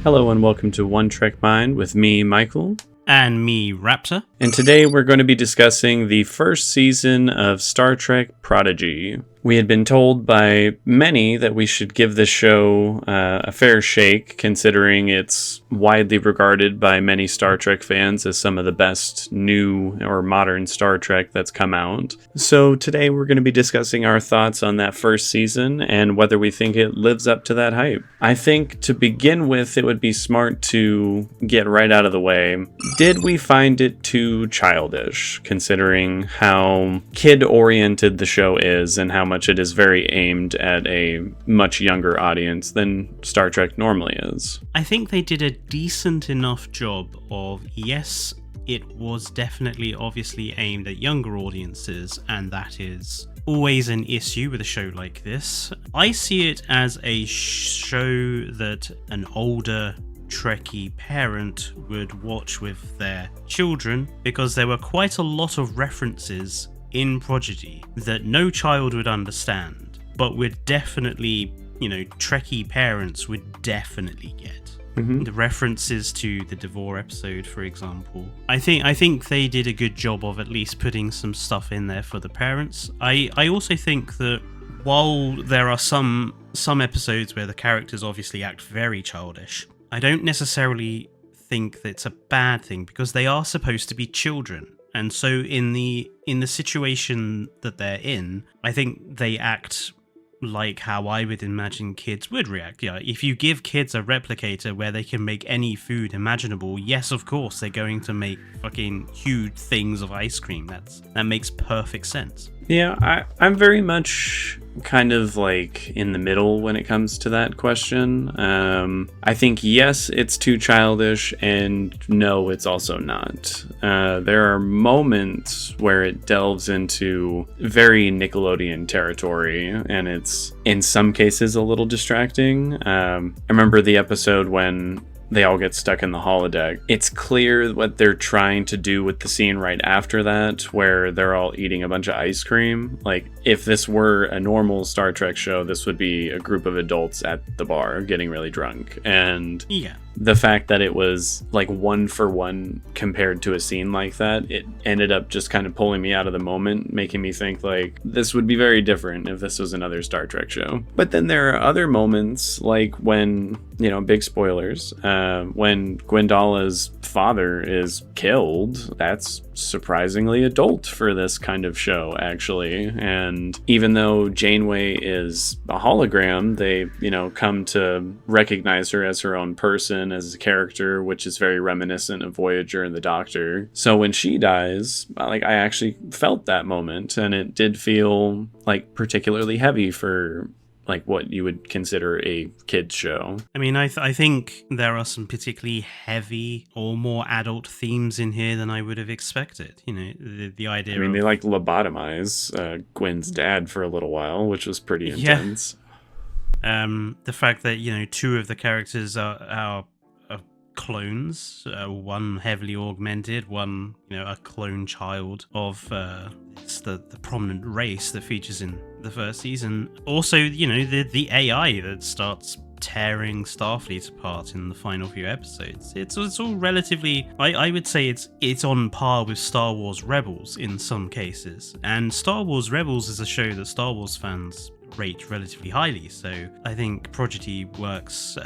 Hello and welcome to One Trek Mind with me, Michael. And me, Raptor. And today we're going to be discussing the first season of Star Trek Prodigy. We had been told by many that we should give this show a fair shake, considering it's widely regarded by many Star Trek fans as some of the best new or modern Star Trek that's come out. So today we're going to be discussing our thoughts on that first season and whether we think it lives up to that hype. I think to begin with, it would be smart to get right out of the way. Did we find it too childish, considering how kid-oriented the show is and how much it is very aimed at a much younger audience than Star Trek normally is? I think they did a decent enough job of, yes, it was definitely obviously aimed at younger audiences, and that is always an issue with a show like this. I see it as a show that an older Trekkie parent would watch with their children, because there were quite a lot of references in Prodigy that no child would understand, but would definitely, Trekkie parents would definitely get. Mm-hmm. The references to the Devore episode, for example. I think they did a good job of at least putting some stuff in there for the parents. I also think that while there are some episodes where the characters obviously act very childish, I don't necessarily think that's a bad thing, because they are supposed to be children. And so in the situation that they're in, I think they act like how I would imagine kids would react. Yeah, if you give kids a replicator where they can make any food imaginable, yes, of course, they're going to make fucking huge things of ice cream. That makes perfect sense. Yeah, I'm very much kind of like in the middle when it comes to that question. I think yes, it's too childish, and no, it's also not. There are moments where it delves into very Nickelodeon territory, and it's in some cases a little distracting. I remember the episode when they all get stuck in the holodeck. It's clear what they're trying to do with the scene right after that, where they're all eating a bunch of ice cream. Like, if this were a normal Star Trek show, this would be a group of adults at the bar getting really drunk. And yeah, the fact that it was like one for one compared to a scene like that, it ended up just kind of pulling me out of the moment, making me think like this would be very different if this was another Star Trek show. But then there are other moments, like when, big spoilers, when Gwendala's father is killed. That's surprisingly adult for this kind of show, actually. And even though Janeway is a hologram, they, come to recognize her as her own person, as a character, which is very reminiscent of Voyager and the Doctor. So when she dies, I actually felt that moment, and it did feel like particularly heavy for like what you would consider a kid's show. I mean, I think there are some particularly heavy or more adult themes in here than I would have expected. The idea. I mean, they lobotomize Gwen's dad for a little while, which was pretty intense. Yeah. The fact that two of the characters are clones, one heavily augmented, one a clone child of it's the prominent race that features in the first season. Also, the AI that starts tearing Starfleet apart in the final few episodes. It's all relatively, I would say it's on par with Star Wars Rebels in some cases. And Star Wars Rebels is a show that Star Wars fans rate relatively highly, so I think Prodigy works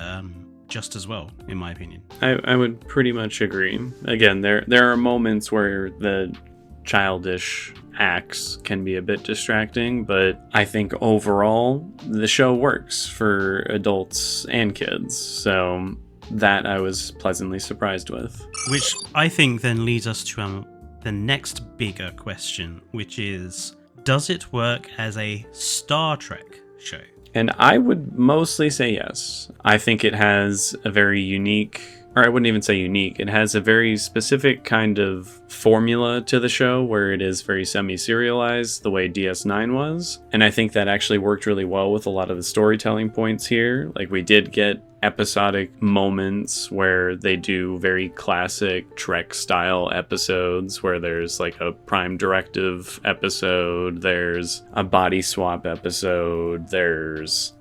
just as well, in my opinion. I would pretty much agree. Again, there are moments where the childish acts can be a bit distracting, but I think overall the show works for adults and kids, so that I was pleasantly surprised with. Which I think then leads us to the next bigger question, which is, does it work as a Star Trek show? And I would mostly say yes. I think it has a very unique, or I wouldn't even say unique, it has a very specific kind of formula to the show where it is very semi-serialized, the way DS9 was. And I think that actually worked really well with a lot of the storytelling points here. Like, we did get episodic moments where they do very classic Trek style episodes where there's like a Prime Directive episode, there's a body swap episode, there's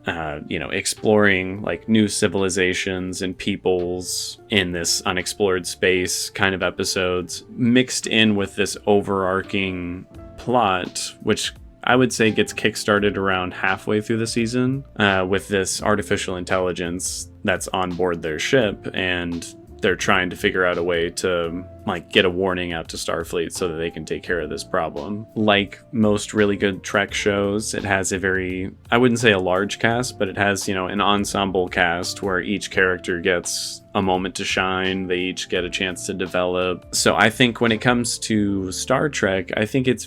exploring like new civilizations and peoples in this unexplored space kind of episodes, mixed in with this overarching plot, which I would say gets kickstarted around halfway through the season with this artificial intelligence that's on board their ship, and they're trying to figure out a way to like get a warning out to Starfleet so that they can take care of this problem. Like most really good Trek shows, it has a very, I wouldn't say a large cast, but it has, an ensemble cast where each character gets a moment to shine. They each get a chance to develop. So I think when it comes to Star Trek, I think it is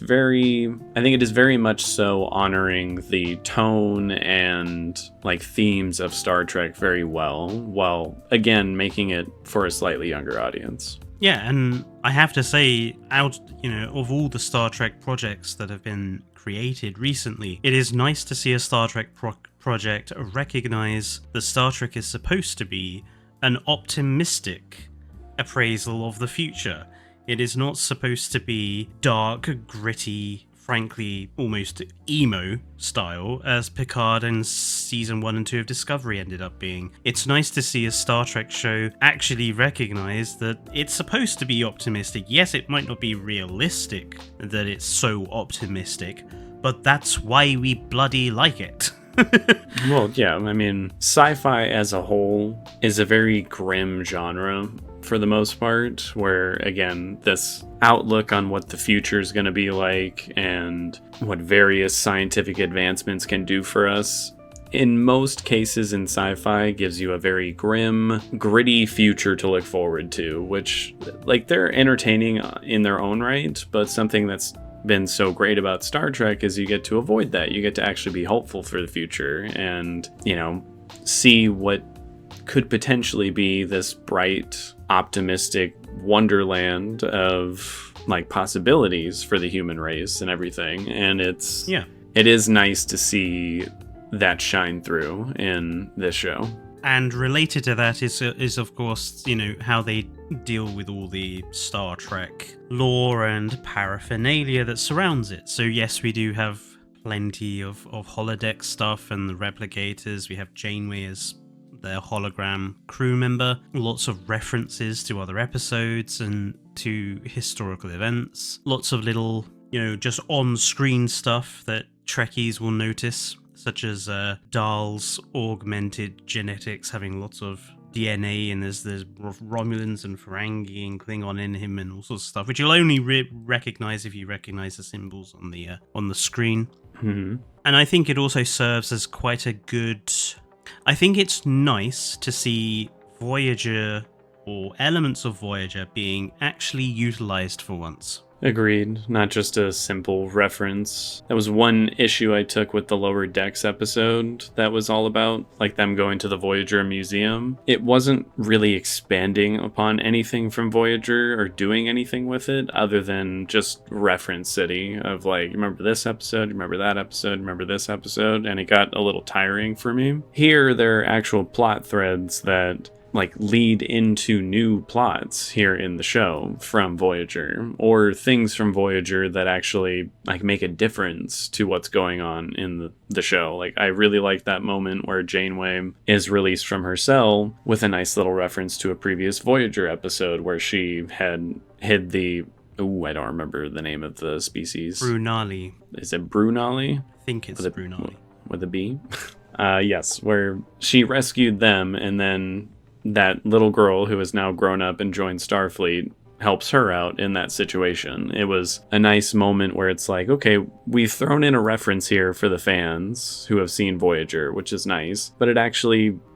very much so honoring the tone and like themes of Star Trek very well, while again making it for a slightly younger audience. Yeah, and I have to say, of all the Star Trek projects that have been created recently, it is nice to see a Star Trek project recognize that Star Trek is supposed to be an optimistic appraisal of the future. It is not supposed to be dark, gritty, frankly, almost emo style, as Picard and Season 1 and 2 of Discovery ended up being. It's nice to see a Star Trek show actually recognize that it's supposed to be optimistic. Yes, it might not be realistic that it's so optimistic, but that's why we bloody like it. Well, yeah, sci-fi as a whole is a very grim genre for the most part, where, again, this outlook on what the future is going to be like and what various scientific advancements can do for us, in most cases in sci-fi, gives you a very grim, gritty future to look forward to, which, like, they're entertaining in their own right, but something that's been so great about Star Trek is you get to avoid that. You get to actually be hopeful for the future and, see what could potentially be this bright, optimistic wonderland of like possibilities for the human race and everything. And it is nice to see that shine through in this show. And related to that is of course, how they deal with all the Star Trek lore and paraphernalia that surrounds it. So yes, we do have plenty of holodeck stuff and the replicators. We have Janeway as their hologram crew member. Lots of references to other episodes and to historical events. Lots of little, just on-screen stuff that Trekkies will notice, such as Dahl's augmented genetics having lots of DNA, and there's Romulans and Ferengi and Klingon in him and all sorts of stuff, which you'll only recognize if you recognize the symbols on the screen. Mm-hmm. And I think it also serves as quite a good... I think it's nice to see Voyager, or elements of Voyager, being actually utilized for once. Agreed. Not just a simple reference. That was one issue I took with the Lower Decks episode that was all about, like, them going to the Voyager Museum. It wasn't really expanding upon anything from Voyager or doing anything with it other than just reference city of, like, remember this episode, remember that episode, remember this episode, and it got a little tiring for me. Here, there are actual plot threads that like lead into new plots here in the show from Voyager, or things from Voyager that actually like make a difference to what's going on in the show. Like, I really like that moment where Janeway is released from her cell with a nice little reference to a previous Voyager episode where she had hid the I don't remember the name of the species. Brunali. Is it Brunali? I think it's Brunali. With a B? Yes, where she rescued them, and then that little girl who is now grown up and joined Starfleet helps her out in that situation. It was a nice moment where it's like, okay, we've thrown in a reference here for the fans who have seen Voyager, which is nice, but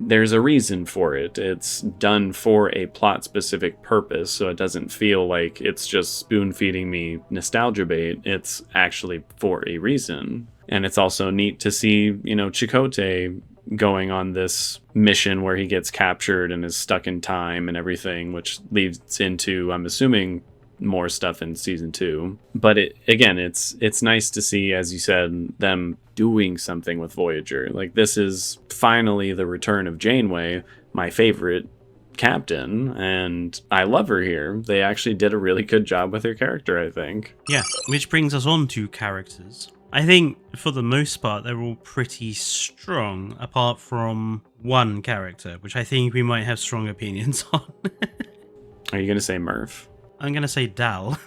there's a reason for it. It's done for a plot-specific purpose, so it doesn't feel like it's just spoon-feeding me nostalgia bait. It's actually for a reason. And it's also neat to see, Chakotay going on this mission where he gets captured and is stuck in time and everything, which leads into, I'm assuming, more stuff in season 2. But it's nice to see, as you said, them doing something with Voyager. Like, this is finally the return of Janeway, my favorite captain, and I love her here. They actually did a really good job with her character, I think. Yeah, which brings us on to characters. I think, for the most part, they're all pretty strong, apart from one character, which I think we might have strong opinions on. Are you going to say Murph? I'm going to say Dal.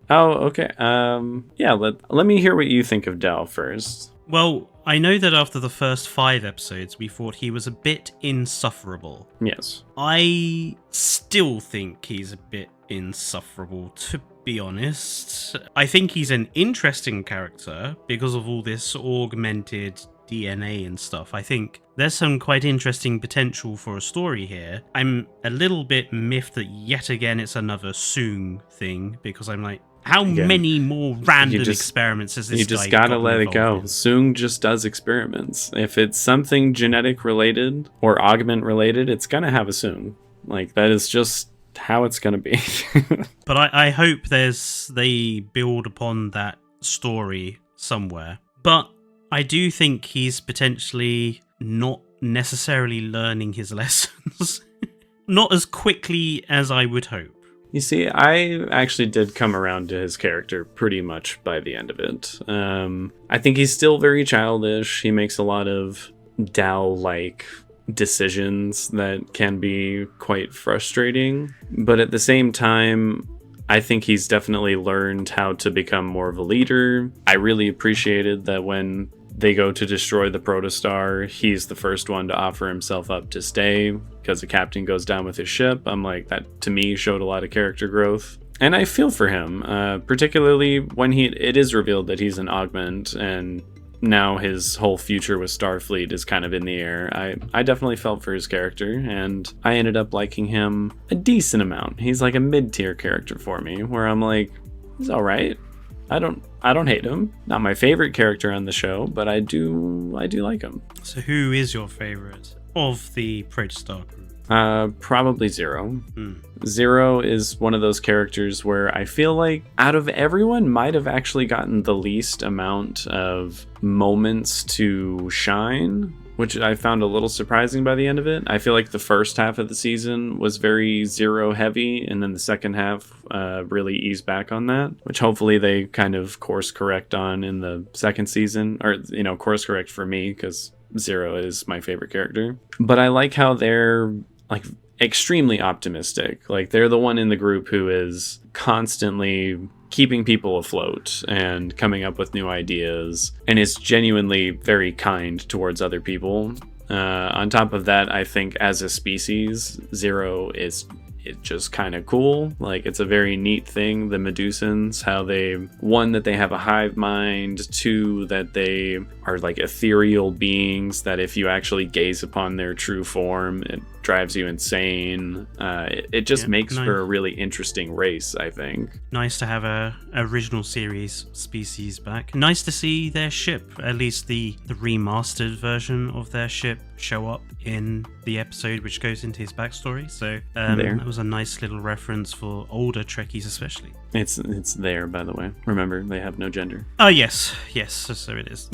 Oh, okay. Yeah, let me hear what you think of Dal first. Well, I know that after the first 5 episodes, we thought he was a bit insufferable. Yes. I still think he's a bit insufferable, to be honest. I think he's an interesting character because of all this augmented DNA and stuff. I think there's some quite interesting potential for a story here. I'm a little bit miffed that yet again it's another Soong thing, because I'm like, how many more random experiments is this? You just gotta let it go. Soong just does experiments. If it's something genetic related or augment related, it's gonna have a Soong. Like, that is just how it's gonna be. But I hope they build upon that story somewhere. But I do think he's potentially not necessarily learning his lessons. Not as quickly as I would hope. You see, I actually did come around to his character pretty much by the end of it. I think he's still very childish. He makes a lot of Dal-like decisions that can be quite frustrating. But at the same time, I think he's definitely learned how to become more of a leader. I really appreciated that when they go to destroy the protostar, he's the first one to offer himself up to stay because the captain goes down with his ship. I'm like, that to me showed a lot of character growth. And I feel for him, particularly when it is revealed that he's an augment and now his whole future with Starfleet is kind of in the air. I definitely felt for his character, and I ended up liking him a decent amount. He's like a mid-tier character for me, where I'm like, he's all right. I don't hate him. Not my favorite character on the show, but I do like him. So who is your favorite of the Protostar crew? Probably Zero. Zero is one of those characters where I feel like out of everyone might have actually gotten the least amount of moments to shine, which I found a little surprising by the end of it. I feel like the first half of the season was very Zero heavy, and then the second half really eased back on that, which hopefully they kind of course correct on in the second season, or, course correct for me, because Zero is my favorite character. But I like how they're like extremely optimistic. Like, they're the one in the group who is constantly keeping people afloat and coming up with new ideas, and is genuinely very kind towards other people. On top of that, I think as a species, Zero is just kind of cool. Like, it's a very neat thing, the Medusans, how they, one, that they have a hive mind, two, that they are like ethereal beings that if you actually gaze upon their true form, it drives you insane. It just makes for a really interesting race, I think. Nice to have a original series species back. Nice to see their ship, at least the remastered version of their ship, show up in the episode which goes into his backstory. So that was a nice little reference for older Trekkies especially. It's there, by the way. Remember, they have no gender. Oh yes, so it is.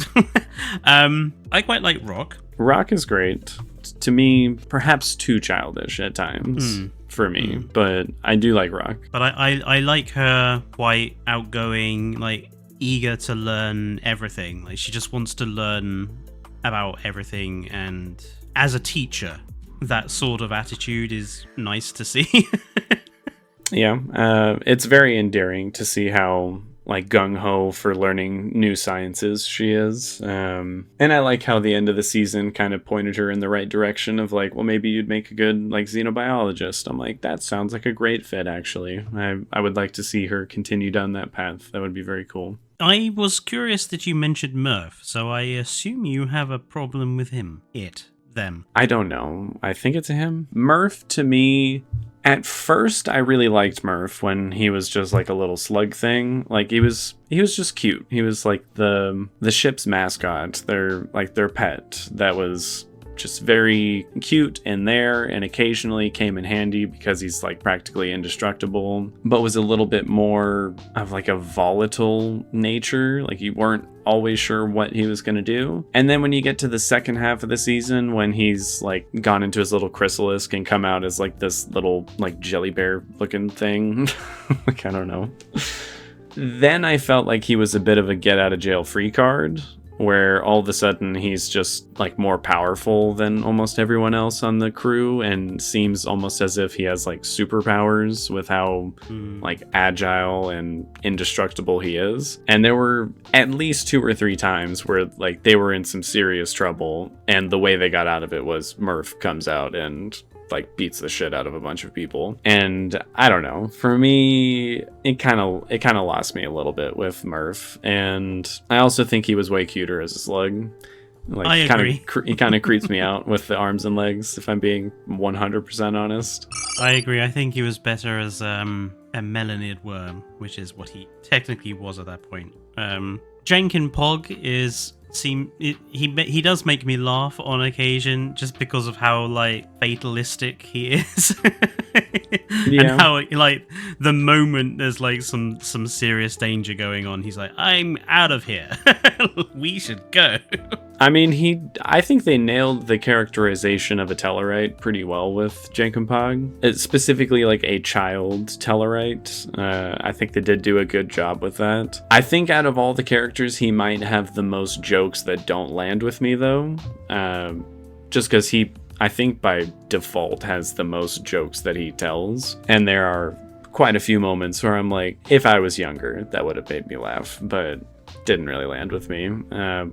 I quite like Rock. Rock is great. To me, perhaps too childish at times for me, but I do like Rock. But I like her quite outgoing, like eager to learn everything. Like, she just wants to learn about everything, and as a teacher, that sort of attitude is nice to see. Yeah, it's very endearing to see how like gung-ho for learning new sciences she is. And I like how the end of the season kind of pointed her in the right direction of like, well, maybe you'd make a good like xenobiologist. I'm like, that sounds like a great fit, actually. I would like to see her continue down that path. That would be very cool. I was curious that you mentioned Murph, so I assume you have a problem with him. Them. I don't know. I think it's him. Murph, to me, at first, I really liked Murph when he was just like a little slug thing. Like, he was just cute. He was like the ship's mascot. Their pet that was just very cute in there and occasionally came in handy because he's like practically indestructible, but was a little bit more of like a volatile nature. Like you weren't always sure what he was going to do. And then when you get to the second half of the season, when he's like gone into his little chrysalis and come out as like this little like jelly bear looking thing, like I don't know, then I felt like he was a bit of a get out of jail free card, where all of a sudden he's just like more powerful than almost everyone else on the crew and seems almost as if he has like superpowers with how like agile and indestructible he is. And there were at least 2 or 3 times where like they were in some serious trouble, and the way they got out of it was Murph comes out and like beats the shit out of a bunch of people. And I don't know, for me it kind of lost me a little bit with Murph. And I also think he was way cuter as a slug. Like, I agree. He kind of creeps me out with the arms and legs, if I'm being 100% honest. I agree. I think he was better as a melanid worm, which is what he technically was at that point. Jenkin Pog he does make me laugh on occasion just because of how like fatalistic he is. Yeah. And how like the moment there's like some serious danger going on, he's like, I'm out of here. We should go. I mean, I think they nailed the characterization of a Tellarite pretty well with Jenkinpog. It's specifically like a child Tellarite. I think they did do a good job with that. I think out of all the characters, he might have the most jokes that don't land with me, though. Just because he, I think by default, has the most jokes that he tells. And there are quite a few moments where I'm like, if I was younger, that would have made me laugh. But didn't really land with me,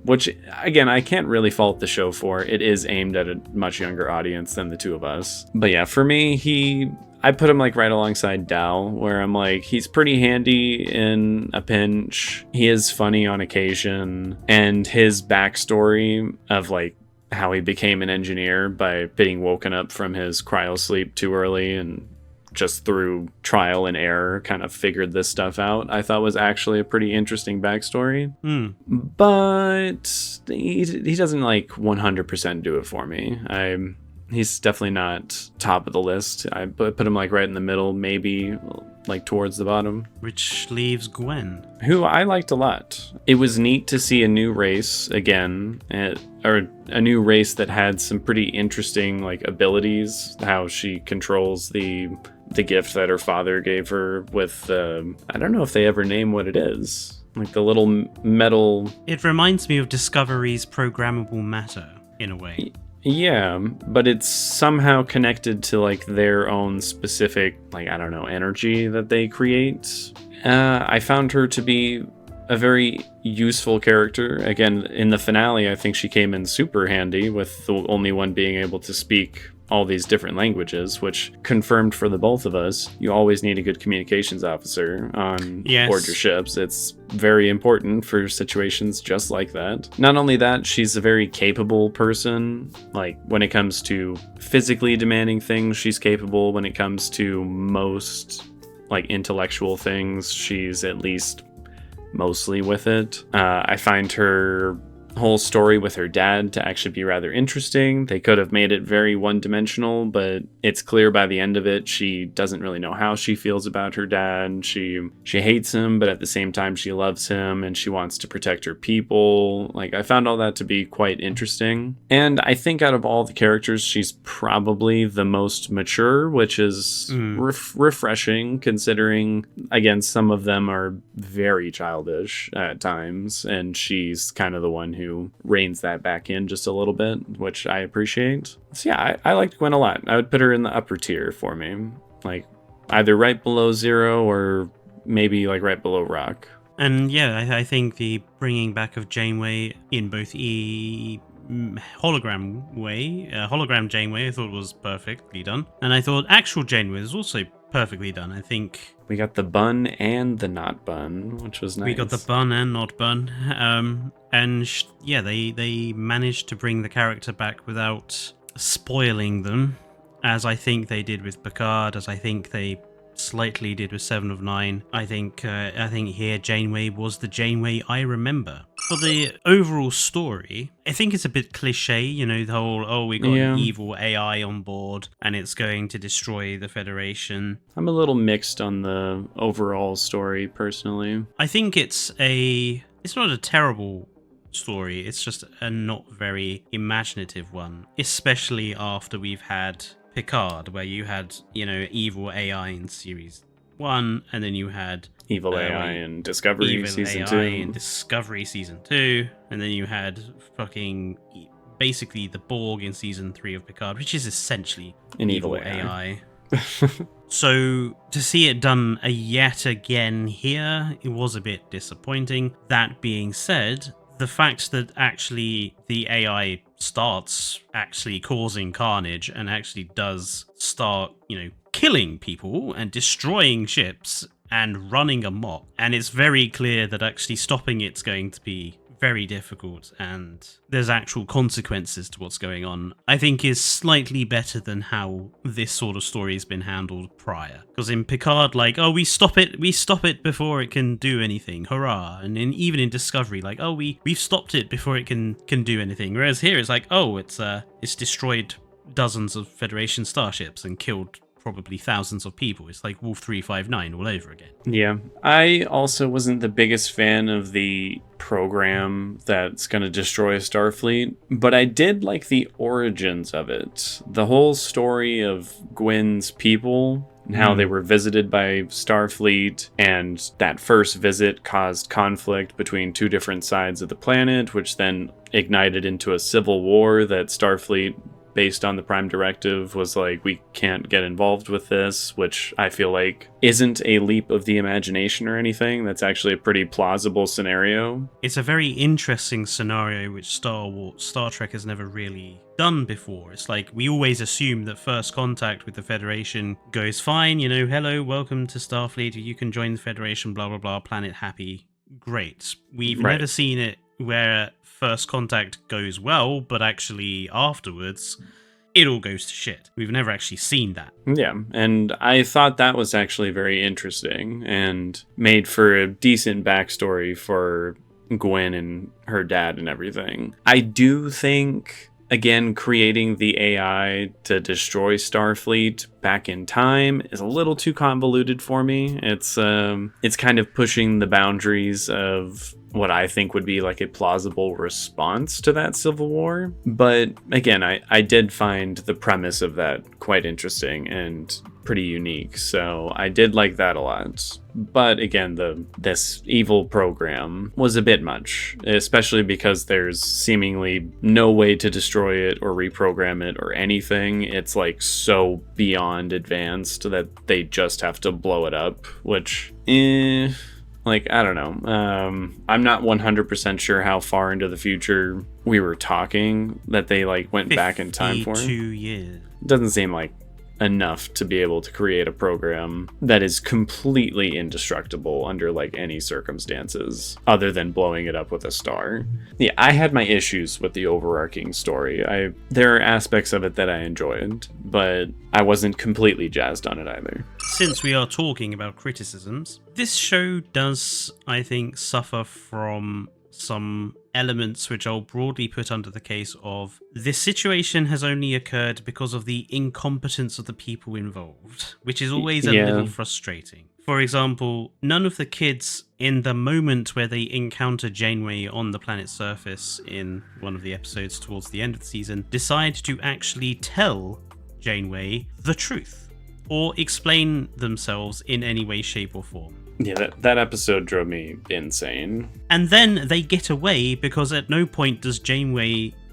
which again, I can't really fault the show for. It is aimed at a much younger audience than the two of us. But yeah, for me, I put him like right alongside Dal, where I'm like, he's pretty handy in a pinch. He is funny on occasion, and his backstory of like how he became an engineer by being woken up from his cryo sleep too early and just through trial and error kind of figured this stuff out, I thought was actually a pretty interesting backstory. But he doesn't like 100% do it for me. He's definitely not top of the list. I put him like right in the middle, maybe like towards the bottom. Which leaves Gwen, who I liked a lot. It was neat to see a new race again, or a new race that had some pretty interesting like abilities. How she controls the gift that her father gave her with, I don't know if they ever name what it is. Like the little metal... It reminds me of Discovery's programmable matter, in a way. Yeah, but it's somehow connected to like their own specific, like, I don't know, energy that they create. I found her to be a very useful character. Again, in the finale, I think she came in super handy, with the only one being able to speak all these different languages, which confirmed for the both of us, you always need a good communications officer on board your ships. It's very important for situations just like that. Not only that, she's a very capable person. Like when it comes to physically demanding things, she's capable. When it comes to most like intellectual things, she's at least mostly with it. I find her whole story with her dad to actually be rather interesting. They could have made it very one-dimensional, but it's clear by the end of it she doesn't really know how she feels about her dad. She hates him, but at the same time she loves him and she wants to protect her people. Like, I found all that to be quite interesting. And I think out of all the characters, she's probably the most mature, which is refreshing, considering, again, some of them are very childish at times, and she's kind of the one who reins that back in just a little bit, which I appreciate. So yeah, I liked Gwen a lot. I would put her in the upper tier for me, like either right below Zero or maybe like right below Rock. And yeah, I think the bringing back of Janeway in both hologram Janeway, I thought was perfectly done, and I thought actual Janeway was also perfectly done. I think we got the bun and the not bun, which was nice. We got the bun and not bun. They managed to bring the character back without spoiling them, as I think they did with Picard, as I think they slightly did with 7 of 9. I think here Janeway was the Janeway I remember. For the overall story, I think it's a bit cliche, you know, the whole, oh, we got an evil AI on board and it's going to destroy the Federation. I'm a little mixed on the overall story, personally. I think it's not a terrible story, it's just a not very imaginative one, especially after we've had Picard, where you had, you know, evil AI in series 1, and then you had evil AI in Discovery season 2. In Discovery season 2, and then you had fucking basically the Borg in season 3 of Picard, which is essentially an evil AI. So to see it done yet again here, it was a bit disappointing. That being said, the fact that actually the AI starts actually causing carnage and actually does start, you know, killing people and destroying ships and running amok, and it's very clear that actually stopping it's going to be very difficult and there's actual consequences to what's going on, I think is slightly better than how this sort of story has been handled prior. Because in Picard, like, oh, we stop it before it can do anything, hurrah. And even in Discovery, like, oh, we've stopped it before it can do anything. Whereas here it's like, oh, it's destroyed dozens of Federation starships and killed probably thousands of people. It's like Wolf 359 all over again. Yeah. I also wasn't the biggest fan of the program that's going to destroy Starfleet, but I did like the origins of it. The whole story of Gwyn's people and how they were visited by Starfleet, and that first visit caused conflict between two different sides of the planet, which then ignited into a civil war that Starfleet, based on the Prime Directive, was like, we can't get involved with this, which I feel like isn't a leap of the imagination or anything. That's actually a pretty plausible scenario. It's a very interesting scenario which Star Trek has never really done before. It's like, we always assume that first contact with the Federation goes fine, you know, hello, welcome to Starfleet, you can join the Federation, blah, blah, blah, planet happy, great. We've never seen it where first contact goes well, but actually afterwards it all goes to shit. We've never actually seen that. Yeah, and I thought that was actually very interesting and made for a decent backstory for Gwyn and her dad and everything. I do think, again, creating the AI to destroy Starfleet back in time is a little too convoluted for me. It's kind of pushing the boundaries of what I think would be like a plausible response to that civil war. But again, I did find the premise of that quite interesting and pretty unique, so I did like that a lot. But again, this evil program was a bit much, especially because there's seemingly no way to destroy it or reprogram it or anything. It's like so beyond advanced that they just have to blow it up, which like, I don't know. I'm not 100% sure how far into the future we were talking that they like went back in time for. 52 years. Doesn't seem like enough to be able to create a program that is completely indestructible under like any circumstances other than blowing it up with a star. Yeah, I had my issues with the overarching story. There are aspects of it that I enjoyed, but I wasn't completely jazzed on it either. Since we are talking about criticisms, this show does, I think, suffer from some elements which I'll broadly put under the case of this situation has only occurred because of the incompetence of the people involved, which is always a little frustrating. For example, none of the kids, in the moment where they encounter Janeway on the planet's surface in one of the episodes towards the end of the season, decide to actually tell Janeway the truth or explain themselves in any way, shape or form. Yeah, that episode drove me insane. And then they get away because at no point does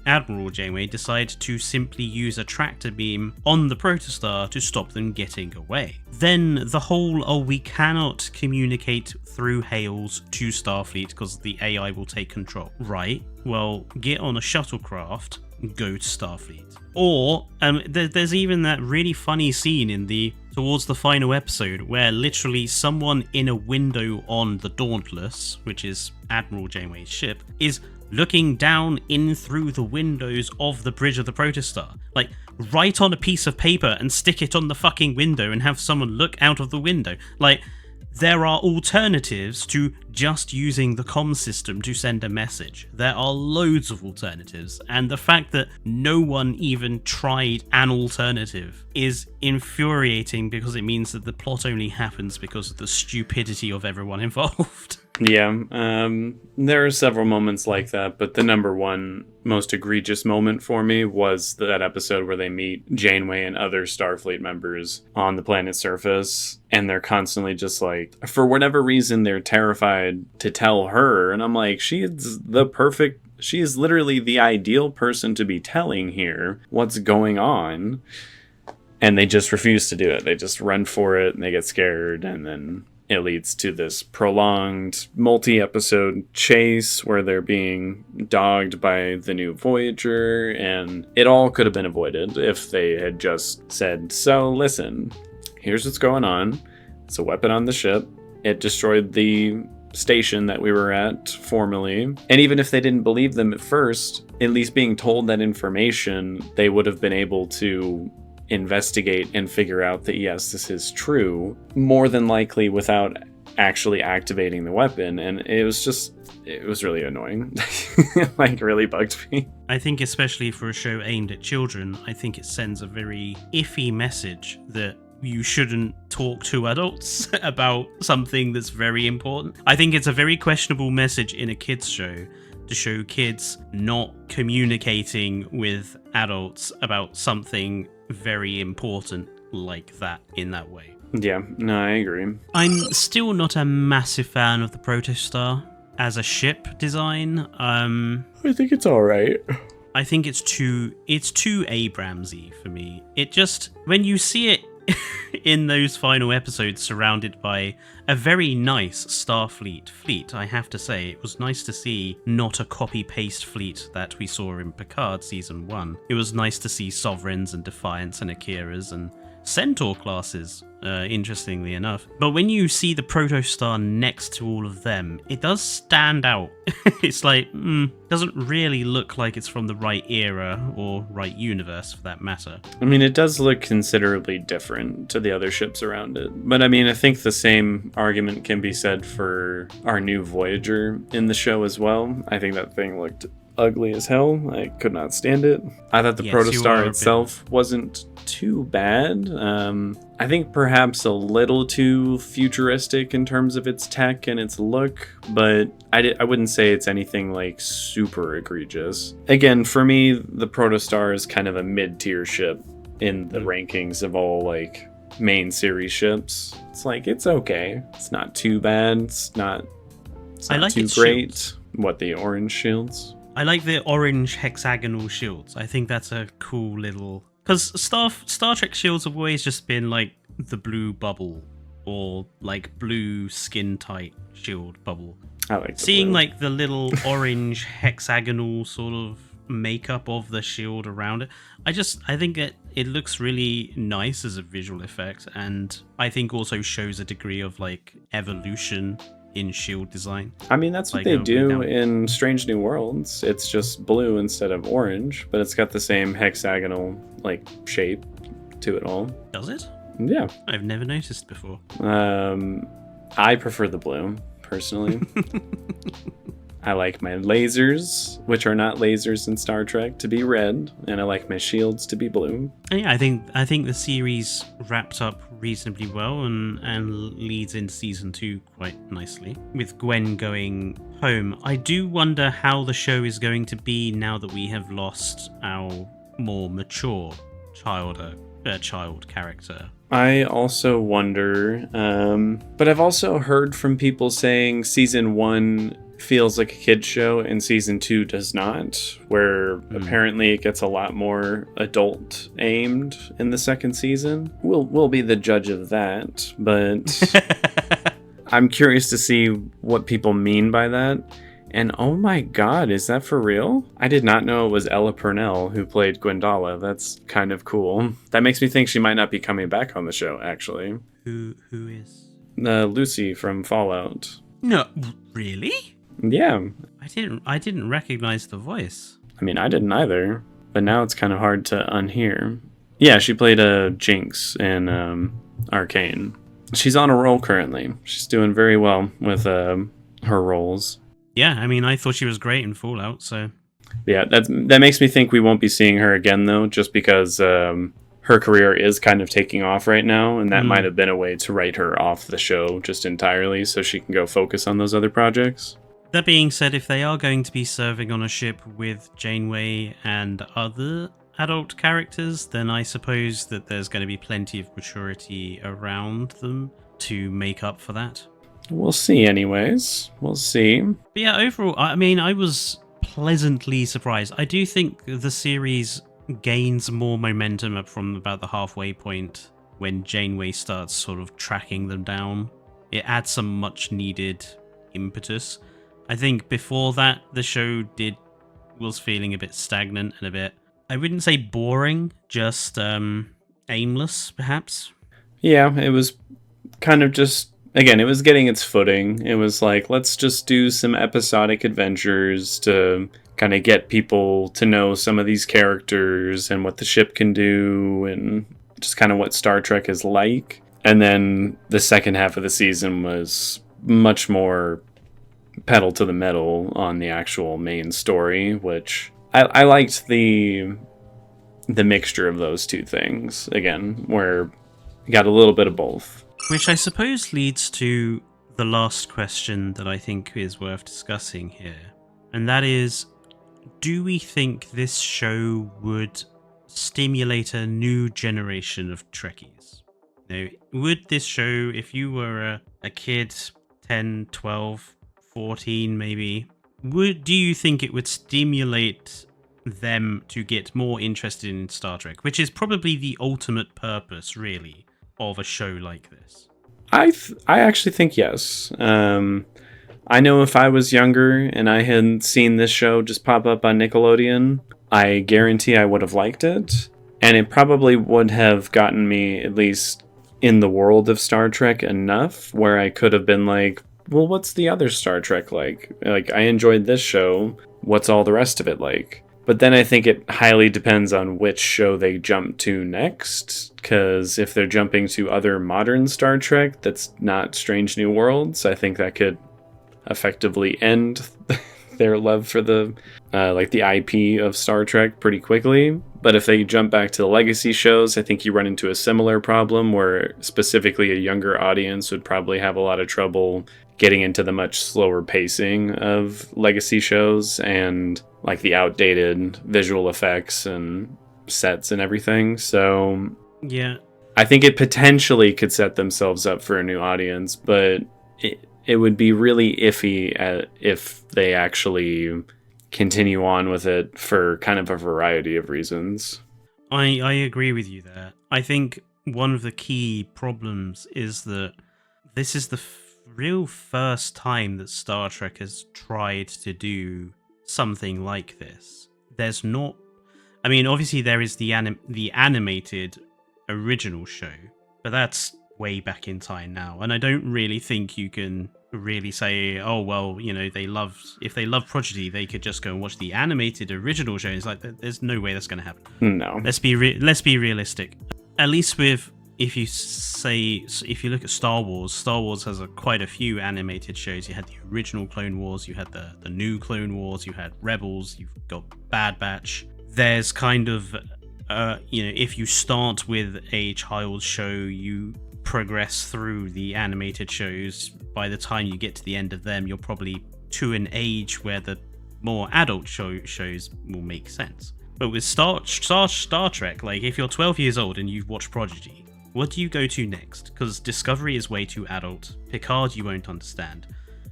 Admiral Janeway, decide to simply use a tractor beam on the protostar to stop them getting away. Then the whole, we cannot communicate through hails to Starfleet because the AI will take control. Right, well, get on a shuttlecraft, go to Starfleet. Or, there's even that really funny scene towards the final episode where literally someone in a window on the Dauntless, which is Admiral Janeway's ship, is looking down in through the windows of the bridge of the Protostar. Like, write on a piece of paper and stick it on the fucking window and have someone look out of the window. Like, there are alternatives to just using the comm system to send a message. There are loads of alternatives, and the fact that no one even tried an alternative is infuriating because it means that the plot only happens because of the stupidity of everyone involved. Yeah, there are several moments like that, but the number one most egregious moment for me was that episode where they meet Janeway and other Starfleet members on the planet's surface, and they're constantly just like, for whatever reason, they're terrified to tell her, and I'm like, she is literally the ideal person to be telling here what's going on, and they just refuse to do it. They just run for it, and they get scared, and then it leads to this prolonged multi-episode chase where they're being dogged by the new Voyager, and it all could have been avoided if they had just said, so listen, here's what's going on. It's a weapon on the ship. It destroyed the station that we were at formerly. And even if they didn't believe them at first, at least being told that information, they would have been able to investigate and figure out that yes, this is true, more than likely without actually activating the weapon. And it was really annoying. Like, really bugged me. I think especially for a show aimed at children, I think it sends a very iffy message that you shouldn't talk to adults about something that's very important. I think it's a very questionable message in a kids show to show kids not communicating with adults about something very important like that in that way. Yeah, no, I agree. I'm still not a massive fan of the Protostar as a ship design. I think it's all right. I think it's too Abramsy for me. It just, when you see it in those final episodes surrounded by a very nice Starfleet fleet, I have to say, it was nice to see not a copy-paste fleet that we saw in Picard Season 1. It was nice to see Sovereigns and Defiance and Akiras and Centaur classes, interestingly enough. But when you see the Protostar next to all of them, it does stand out. It's like, doesn't really look like it's from the right era or right universe for that matter. I mean, it does look considerably different to the other ships around it. But I mean, I think the same argument can be said for our new Voyager in the show as well. I think that thing looked ugly as hell. I could not stand it. I thought the Protostar itself wasn't too bad. I think perhaps a little too futuristic in terms of its tech and its look, but I wouldn't say it's anything like super egregious. Again, for me, the Protostar is kind of a mid-tier ship in the rankings of all like main series ships. It's like, it's okay. It's not too bad. It's not too great. Shields. What, the orange shields? I like the orange hexagonal shields. I think that's a cool little... Because Star Trek shields have always just been like the blue bubble or like blue skin-tight shield bubble. I like seeing like the little orange hexagonal sort of makeup of the shield around it. I think it looks really nice as a visual effect, and I think also shows a degree of like evolution in shield design. I mean, that's what they do in Strange New Worlds. It's just blue instead of orange, but it's got the same hexagonal like shape to it all. Does it? Yeah. I've never noticed before. I prefer the blue, personally. I like my lasers, which are not lasers in Star Trek, to be red, and I like my shields to be blue. Yeah, I think the series wrapped up reasonably well and leads into season 2 quite nicely, with Gwen going home. I do wonder how the show is going to be now that we have lost our more mature child character. I also wonder, but I've also heard from people saying season 1 feels like a kid's show and season 2 does not, where apparently it gets a lot more adult aimed in the second season. We'll be the judge of that, but I'm curious to see what people mean by that. And oh my god, is that for real? I did not know it was Ella Purnell who played Gwendala. That's kind of cool. That makes me think she might not be coming back on the show, actually. Who is? Lucy from Fallout. No, really? Yeah. I didn't recognize the voice. I mean, I didn't either, but now it's kind of hard to unhear. Yeah, she played a Jinx in Arcane. She's on a roll currently. She's doing very well with her roles. Yeah, I mean, I thought she was great in Fallout, so... Yeah, that makes me think we won't be seeing her again, though, just because her career is kind of taking off right now, and that might have been a way to write her off the show just entirely so she can go focus on those other projects. That being said, if they are going to be serving on a ship with Janeway and other adult characters, then I suppose that there's going to be plenty of maturity around them to make up for that. We'll see anyways. We'll see. But yeah, overall, I mean, I was pleasantly surprised. I do think the series gains more momentum up from about the halfway point when Janeway starts sort of tracking them down. It adds some much needed impetus. I think before that, the show was feeling a bit stagnant and a bit, I wouldn't say boring, just aimless, perhaps. Yeah, it was kind of just, again, it was getting its footing. It was like, let's just do some episodic adventures to kind of get people to know some of these characters and what the ship can do and just kind of what Star Trek is like. And then the second half of the season was much more pedal to the metal on the actual main story, which I liked the mixture of those two things, again, where you got a little bit of both. Which I suppose leads to the last question that I think is worth discussing here. And that is, do we think this show would stimulate a new generation of Trekkies? Now, would this show, if you were a kid, 10, 12, 14 maybe, do you think it would stimulate them to get more interested in Star Trek, which is probably the ultimate purpose, really, of a show like this? I actually think yes. I know if I was younger and I had seen this show just pop up on Nickelodeon, I guarantee I would have liked it. And it probably would have gotten me, at least in the world of Star Trek, enough where I could have been like, well, what's the other Star Trek like? Like, I enjoyed this show. What's all the rest of it like? But then I think it highly depends on which show they jump to next, because if they're jumping to other modern Star Trek that's not Strange New Worlds, I think that could effectively end their love for the IP of Star Trek pretty quickly. But if they jump back to the legacy shows, I think you run into a similar problem where specifically a younger audience would probably have a lot of trouble getting into the much slower pacing of legacy shows and like the outdated visual effects and sets and everything. So yeah, I think it potentially could set themselves up for a new audience, but it would be really iffy if they actually continue on with it for kind of a variety of reasons. I agree with you there. I think one of the key problems is that this is the real first time that Star Trek has tried to do something like this. There's not... I mean, obviously there is the animated original show, but that's way back in time now, and I don't really think you can really say, oh well, you know, if they love Prodigy, they could just go and watch the animated original show. It's like, there's no way that's going to happen. No. Let's be realistic. At least with, if you look at Star Wars has quite a few animated shows. You had the original Clone Wars, you had the new Clone Wars, you had Rebels, you've got Bad Batch. There's kind of, if you start with a child's show, you progress through the animated shows. By the time you get to the end of them, you're probably to an age where the more adult shows will make sense. But with Star Trek, like, if you're 12 years old and you've watched Prodigy, what do you go to next? Because Discovery is way too adult. Picard you won't understand.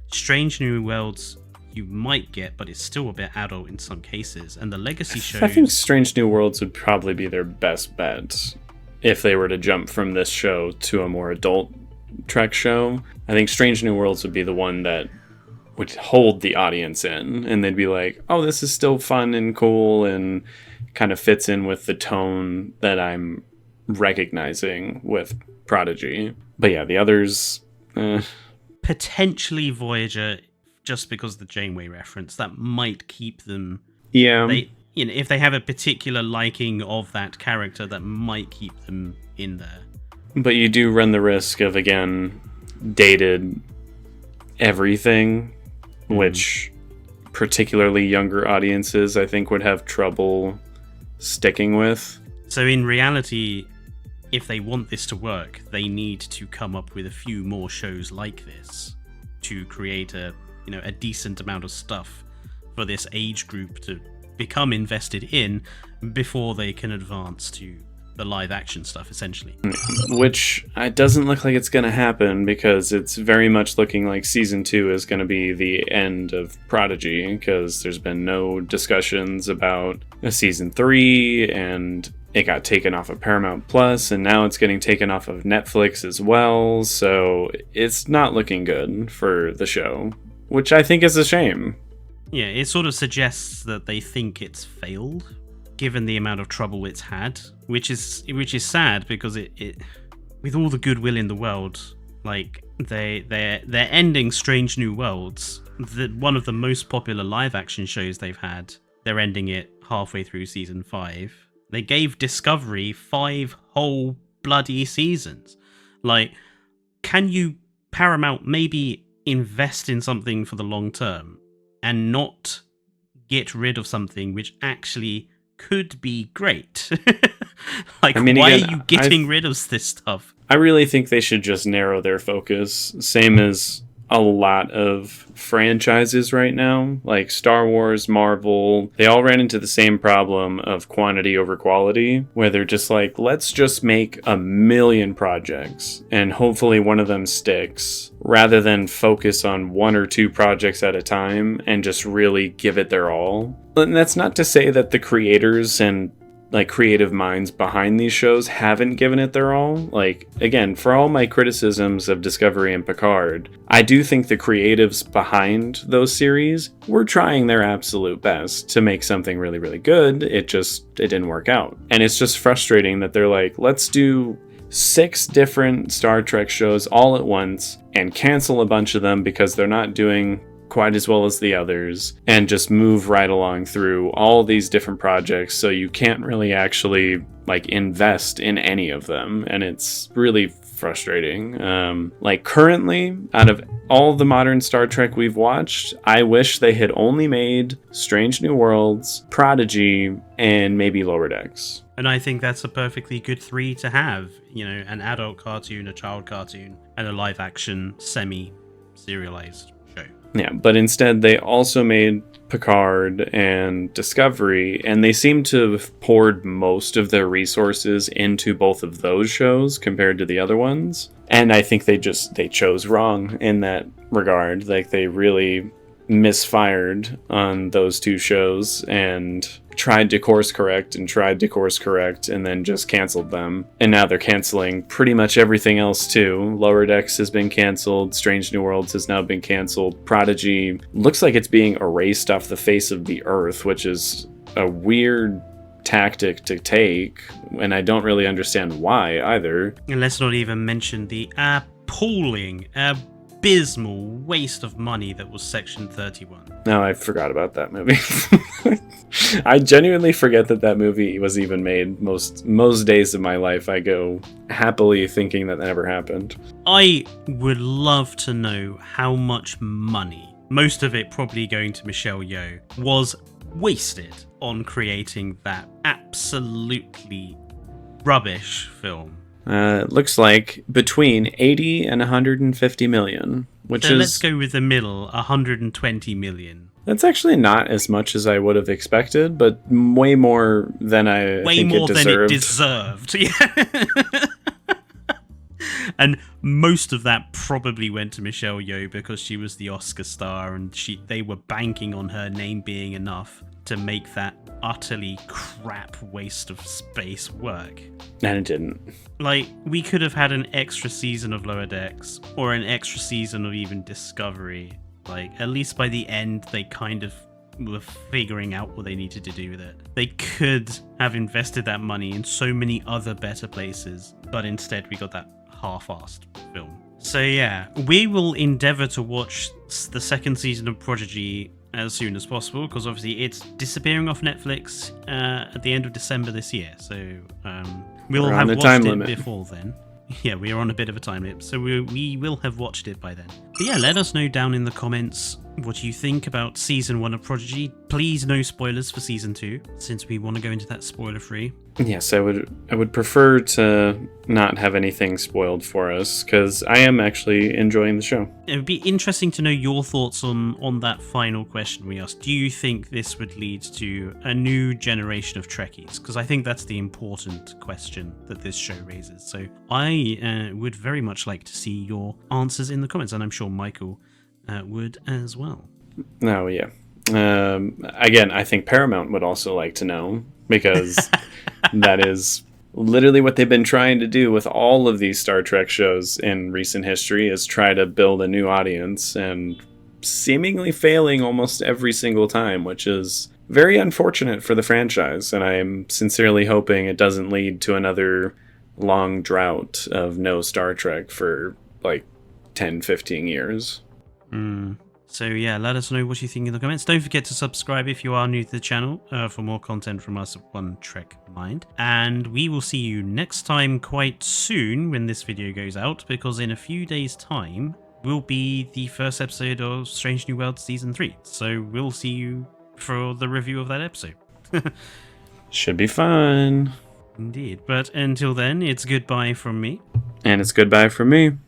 Strange New Worlds you might get, but it's still a bit adult in some cases. And the legacy shows... I think Strange New Worlds would probably be their best bet if they were to jump from this show to a more adult Trek show. I think Strange New Worlds would be the one that would hold the audience in, and they'd be like, oh, this is still fun and cool and kind of fits in with the tone that I'm recognizing with Prodigy. But yeah, the others... Potentially Voyager, just because of the Janeway reference, that might keep them. Yeah. If they have a particular liking of that character, that might keep them in there. But you do run the risk of, again, dated everything, which particularly younger audiences, I think, would have trouble sticking with. So in reality, if they want this to work, they need to come up with a few more shows like this to create a decent amount of stuff for this age group to become invested in before they can advance to the live action stuff, essentially. Which it doesn't look like it's going to happen, because it's very much looking like season 2 is going to be the end of Prodigy, because there's been no discussions about a season 3, and it got taken off of Paramount Plus, and now it's getting taken off of Netflix as well, so it's not looking good for the show, which I think is a shame. Yeah, it sort of suggests that they think it's failed, given the amount of trouble it's had, which is sad, because it with all the goodwill in the world, like they're ending Strange New Worlds, one of the most popular live action shows they've had. They're ending it halfway through season 5. They gave Discovery 5 whole bloody seasons. Like, can you, Paramount, maybe invest in something for the long term and not get rid of something which actually could be great? Why are you getting rid of this stuff? I really think they should just narrow their focus, same as a lot of franchises right now, like Star Wars, Marvel. They all ran into the same problem of quantity over quality, where they're just like, let's just make 1 million projects and hopefully one of them sticks, rather than focus on 1 or 2 projects at a time and just really give it their all. And that's not to say that the creators and creative minds behind these shows haven't given it their all. Like, again, for all my criticisms of Discovery and Picard, I do think the creatives behind those series were trying their absolute best to make something really, really good. It didn't work out. And it's just frustrating that they're like, let's do 6 different Star Trek shows all at once and cancel a bunch of them because they're not doing quite as well as the others, and just move right along through all these different projects, so you can't really actually invest in any of them, and it's really frustrating. Currently, out of all the modern Star Trek we've watched, I wish they had only made Strange New Worlds, Prodigy, and maybe Lower Decks. And I think that's a perfectly good 3 to have. An adult cartoon, a child cartoon, and a live action semi-serialized show. Yeah, but instead they also made Picard and Discovery, and they seem to have poured most of their resources into both of those shows compared to the other ones. And I think they chose wrong in that regard. They really misfired on those 2 shows and tried to course correct and then just canceled them. And now they're canceling pretty much everything else too. Lower Decks has been canceled. Strange New Worlds has now been canceled. Prodigy looks like it's being erased off the face of the earth, which is a weird tactic to take, and I don't really understand why either. And let's not even mention the appalling, abysmal waste of money that was Section 31. No, I forgot about that movie. I genuinely forget that movie was even made. Most days of my life, I go happily thinking that never happened. I would love to know how much money, most of it probably going to Michelle Yeoh, was wasted on creating that absolutely rubbish film. Looks like between 80 and 150 million, let's go with the middle, 120 million. That's actually not as much as I would have expected, but way more than I think it deserved. Yeah. And most of that probably went to Michelle Yeoh because she was the Oscar star, and they were banking on her name being enough to make that utterly crap waste of space work. And it didn't. We could have had an extra season of Lower Decks, or an extra season of even Discovery. At least by the end, they kind of were figuring out what they needed to do with it. They could have invested that money in so many other better places, but instead we got that half-assed film. So yeah, we will endeavour to watch the second season of Prodigy as soon as possible, because obviously it's disappearing off Netflix at the end of December this year. So we'll have watched it before then. Yeah, we are on a bit of a time limit, so we will have watched it by then. But yeah, let us know down in the comments what you think about Season 1 of Prodigy. Please no spoilers for Season 2, since we want to go into that spoiler-free. Yes, I would prefer to not have anything spoiled for us, because I am actually enjoying the show. It would be interesting to know your thoughts on that final question we asked. Do you think this would lead to a new generation of Trekkies? Because I think that's the important question that this show raises. So I would very much like to see your answers in the comments, and I'm sure Michael would as well. Oh, yeah. Again, I think Paramount would also like to know, because that is literally what they've been trying to do with all of these Star Trek shows in recent history, is try to build a new audience, and seemingly failing almost every single time, which is very unfortunate for the franchise. And I'm sincerely hoping it doesn't lead to another long drought of no Star Trek for like 10, 15 years. So yeah, let us know what you think in the comments. Don't forget to subscribe if you are new to the channel for more content from us at One Trek Mind. And we will see you next time quite soon when this video goes out, because in a few days' time will be the first episode of Strange New Worlds Season 3. So we'll see you for the review of that episode. Should be fun. Indeed. But until then, it's goodbye from me. And it's goodbye from me.